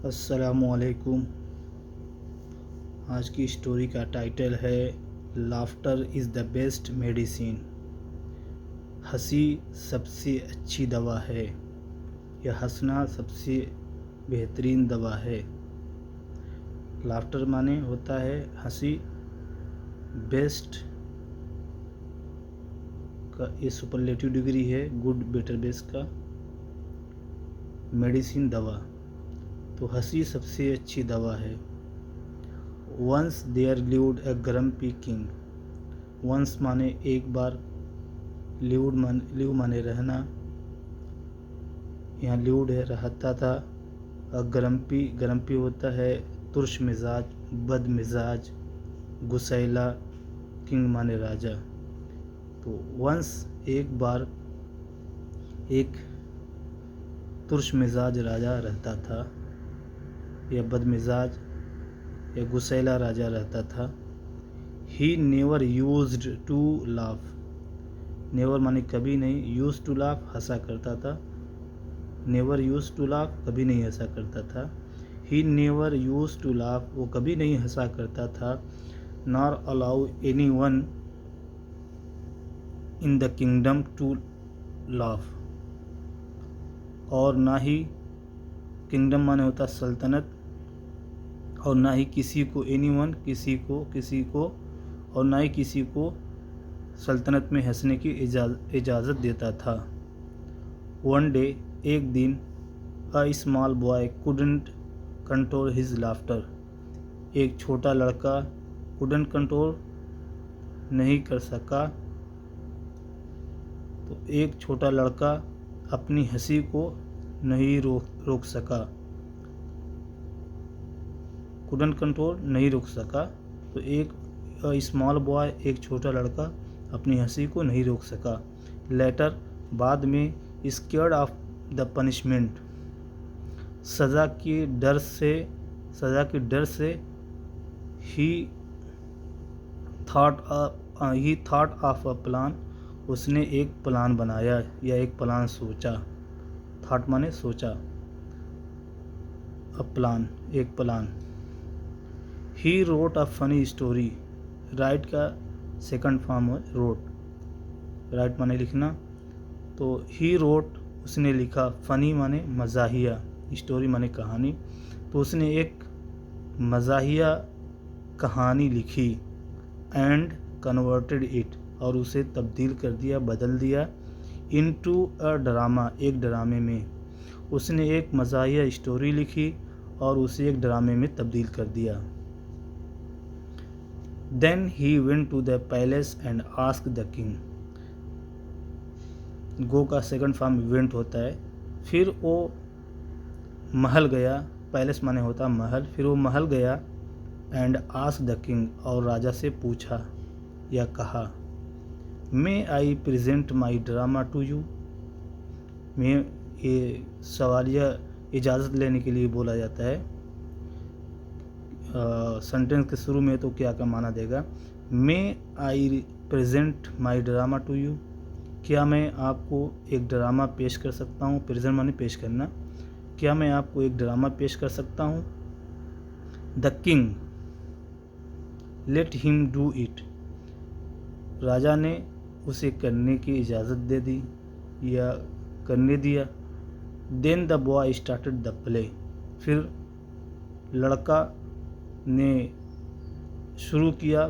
अस्सलामुअलैकुम। आज की स्टोरी का टाइटल है laughter is the best medicine. हंसी सबसे अच्छी दवा है, या हंसना सबसे बेहतरीन दवा है। लाफ्टर माने होता है हंसी, बेस्ट का ये सुपरलेटिव डिग्री है, गुड बेटर बेस्ट का, मेडिसिन दवा, तो हंसी सबसे अच्छी दवा है। Once there lived a grumpy king. Once माने एक बार, लिव माने रहना, यहाँ लिव्ड है रहता था। ग्रम्पी होता है तुर्श मिजाज, बद मिजाज, गुस्सैला, किंग माने राजा। तो वंस एक बार एक तुर्श मिजाज राजा रहता था, या बद मिजाज या गुस्सैला राजा रहता था। He never used to laugh. Never माने कभी नहीं, यूज टू लाफ हंसा करता था। नेवर यूज टू लाफ कभी नहीं हंसा करता था। He never use to laugh वो कभी नहीं हंसा करता था। Nor allow any one in the kingdom to laugh. और ना ही, किंगडम माने होता सल्तनत, और ना ही किसी को, एनी वन किसी को और ना ही किसी को सल्तनत में हंसने की इजाज़त देता था। वन डे एक दिन, a small boy couldn't control his laughter. एक छोटा लड़का कुडंट कंट्रोल नहीं कर सका, तो एक छोटा लड़का अपनी हंसी को नहीं रोक सका। कुडंट कंट्रोल नहीं रोक सका, तो एक स्मॉल बॉय एक छोटा लड़का अपनी हंसी को नहीं रोक सका। लेटर बाद में, स्केर्ड ऑफ द पनिशमेंट, सज़ा के डर से ही थॉट ऑफ अ प्लान, उसने एक प्लान बनाया या एक प्लान सोचा। थॉट माने सोचा, अ प्लान एक plan. He wrote a funny story. Right का सेकंड फॉर्म है रोट। राइट माने लिखना, तो ही रोट उसने लिखा, फनी माने मज़ाहिया, स्टोरी माने कहानी, तो उसने एक मज़ाहिया कहानी लिखी। एंड कन्वर्टेड इट, और उसे तब्दील कर दिया, बदल दिया। इनटू अ ड्रामा, एक ड्रामे में। उसने एक मज़ाहिया स्टोरी लिखी और उसे एक ड्रामे में तब्दील कर दिया। Then he went to the palace and ask the king. Go का सेकंड फॉर्म वेंट होता है। फिर वो महल गया, पैलेस माने होता महल, फिर वो महल गया। एंड आस्क द किंग, और राजा से पूछा या कहा, may I present my drama to you. मैं ये सवालिया इजाज़त लेने के लिए बोला जाता है। सेंटेंस के शुरू में तो क्या का माना देगा, may I present my drama to you. क्या मैं आपको एक ड्रामा पेश कर सकता हूँ। प्रेजेंट माने पेश करना। क्या मैं आपको एक ड्रामा पेश कर सकता हूँ। The king let him do it. राजा ने उसे करने की इजाज़त दे दी या करने दिया। Then the boy started the play. फिर लड़का ने शुरू किया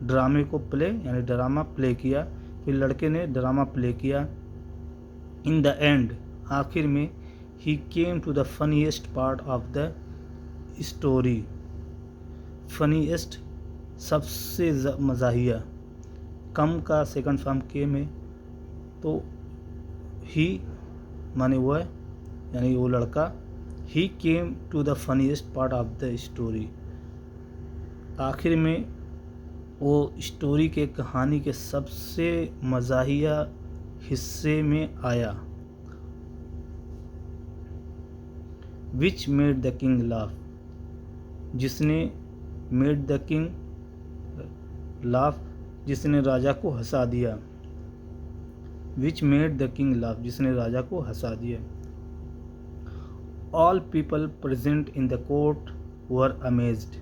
ड्रामे को, प्ले यानी ड्रामा प्ले किया। फिर लड़के ने ड्रामा प्ले किया। इन द एंड, आखिर में, he came to the funniest part of the story. Funniest सबसे मज़ाहिया, कम का सेकंड फॉर्म के में, तो ही माने वह यानी वो लड़का। He came to the funniest part of the story, आखिर में वो स्टोरी के कहानी के सबसे मज़ाहिया हिस्से में आया। Which made the king laugh, जिसने मेड द किंग लाफ, जिसने राजा को हंसा दिया। Which made the king laugh, जिसने राजा को हंसा दिया। All people present in the court were amazed.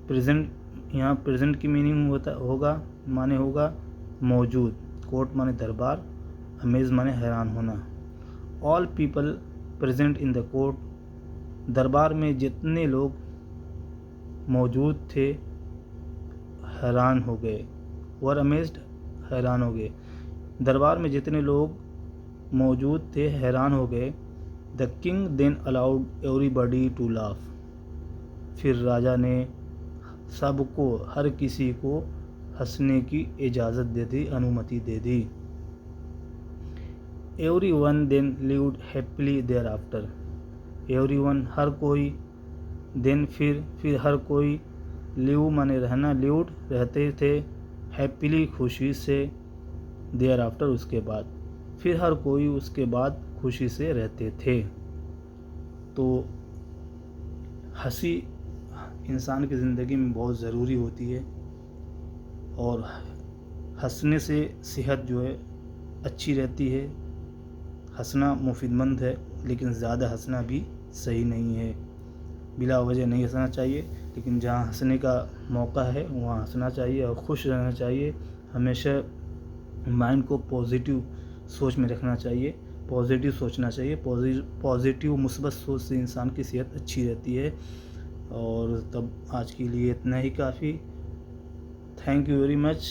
Present, यहाँ प्रेजेंट की मीनिंग माने होगा मौजूद, कोर्ट माने दरबार, अमेज माने हैरान होना। All people present in the court, दरबार में जितने लोग मौजूद थे हैरान हो गए। वर अमेज्ड, हैरान हो गए। दरबार में जितने लोग मौजूद थे हैरान हो गए। The king then allowed everybody to laugh, फिर राजा ने सबको, हर किसी को हंसने की इजाज़त दे दी, अनुमति दे दी। Everyone then lived happily thereafter, everyone, हर कोई, देन फिर हर कोई, लिव माने रहना, लिव्ड रहते थे, हैप्पीली खुशी से, देयर आफ्टर उसके बाद, फिर हर कोई उसके बाद खुशी से रहते थे। तो हंसी इंसान की ज़िंदगी में बहुत ज़रूरी होती है और हंसने से सेहत जो है अच्छी रहती है। हंसना मुफीदमंद है, लेकिन ज़्यादा हंसना भी सही नहीं है। बिला वजह नहीं हंसना चाहिए, लेकिन जहाँ हंसने का मौका है वहाँ हंसना चाहिए और खुश रहना चाहिए। हमेशा माइंड को पॉजिटिव सोच में रखना चाहिए, पॉजिटिव सोचना चाहिए। पॉजिटिव मुस्बत सोच से इंसान की सेहत अच्छी रहती है। और तब आज के लिए इतना ही काफ़ी। Thank you very much.